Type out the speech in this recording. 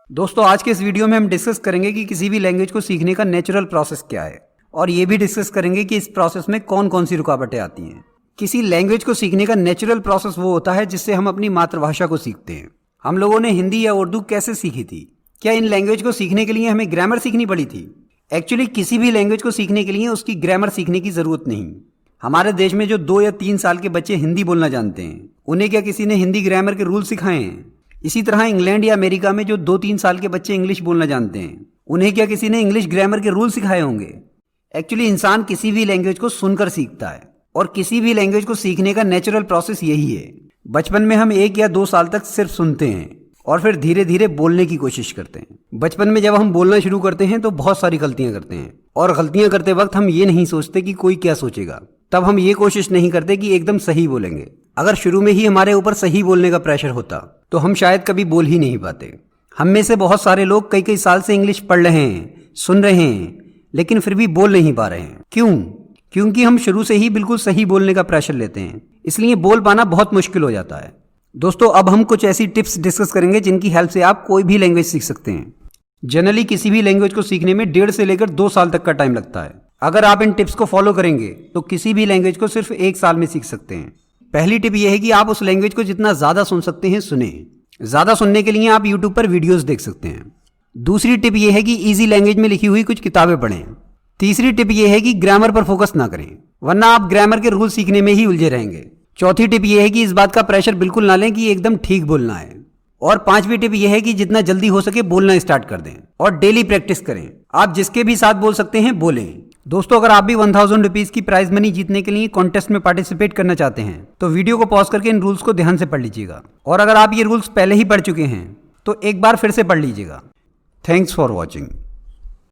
दोस्तों आज के इस वीडियो में हम डिस्कस करेंगे कि किसी भी लैंग्वेज को सीखने का नेचुरल प्रोसेस क्या है और ये भी डिस्कस करेंगे कि इस प्रोसेस में कौन कौन सी रुकावटें आती हैं। किसी लैंग्वेज को सीखने का नेचुरल प्रोसेस वो होता है जिससे हम अपनी मातृभाषा को सीखते हैं। हम लोगों ने हिंदी या उर्दू कैसे सीखी थी? क्या इन लैंग्वेज को सीखने के लिए हमें ग्रामर सीखनी पड़ी थी? एक्चुअली किसी भी लैंग्वेज को सीखने के लिए उसकी ग्रामर सीखने की जरूरत नहीं। हमारे देश में जो 2 या 3 साल के बच्चे हिंदी बोलना जानते हैं, उन्हें क्या किसी ने हिंदी ग्रामर के रूल सिखाए हैं? इसी तरह इंग्लैंड या अमेरिका में जो 2-3 साल के बच्चे इंग्लिश बोलना जानते हैं, उन्हें क्या किसी ने इंग्लिश ग्रामर के रूल सिखाए होंगे? एक्चुअली इंसान किसी भी लैंग्वेज को सुनकर सीखता है और किसी भी लैंग्वेज को सीखने का नेचुरल प्रोसेस यही है। बचपन में हम 1 या 2 साल तक सिर्फ सुनते हैं और फिर धीरे धीरे बोलने की कोशिश करते हैं। बचपन में जब हम बोलना शुरू करते हैं तो बहुत सारी गलतियां करते हैं और गलतियां करते वक्त हम ये नहीं सोचते कि कोई क्या सोचेगा। तब हम ये कोशिश नहीं करते कि एकदम सही बोलेंगे। अगर शुरू में ही हमारे ऊपर सही बोलने का प्रेशर होता तो हम शायद कभी बोल ही नहीं पाते। हम में से बहुत सारे लोग कई कई साल से इंग्लिश पढ़ रहे हैं, सुन रहे हैं, लेकिन फिर भी बोल नहीं पा रहे हैं। क्यों? क्योंकि हम शुरू से ही बिल्कुल सही बोलने का प्रेशर लेते हैं, इसलिए बोल पाना बहुत मुश्किल हो जाता है। दोस्तों अब हम कुछ ऐसी टिप्स डिस्कस करेंगे जिनकी हेल्प से आप कोई भी लैंग्वेज सीख सकते हैं। जनरली किसी भी लैंग्वेज को सीखने में 1.5 से लेकर 2 साल तक का टाइम लगता है। अगर आप इन टिप्स को फॉलो करेंगे तो किसी भी लैंग्वेज को सिर्फ 1 साल में सीख सकते हैं। पहली टिप यह है कि आप उस लैंग्वेज को जितना ज़्यादा सुन सकते हैं सुने। ज़्यादा सुनने के लिए आप यूट्यूब पर वीडियोस देख सकते हैं। दूसरी टिप यह है कि इजी लैंग्वेज में लिखी हुई कुछ किताबें पढ़ें। तीसरी टिप यह है कि ग्रामर पर फोकस ना करें, वरना आप ग्रामर के रूल सीखने में ही उलझे रहेंगे। चौथी टिप यह है कि इस बात का प्रेशर बिल्कुल ना लें कि एकदम ठीक बोलना है। और 5वीं टिप यह है कि जितना जल्दी हो सके बोलना स्टार्ट कर दें और डेली प्रैक्टिस करें। आप जिसके भी साथ बोल सकते हैं बोलें। दोस्तों अगर आप भी 1000 रुपीज की प्राइज मनी जीतने के लिए कॉन्टेस्ट में पार्टिसिपेट करना चाहते हैं तो वीडियो को पॉज करके इन रूल्स को ध्यान से पढ़ लीजिएगा। और अगर आप ये रूल्स पहले ही पढ़ चुके हैं तो एक बार फिर से पढ़ लीजिएगा। Thanks for watching.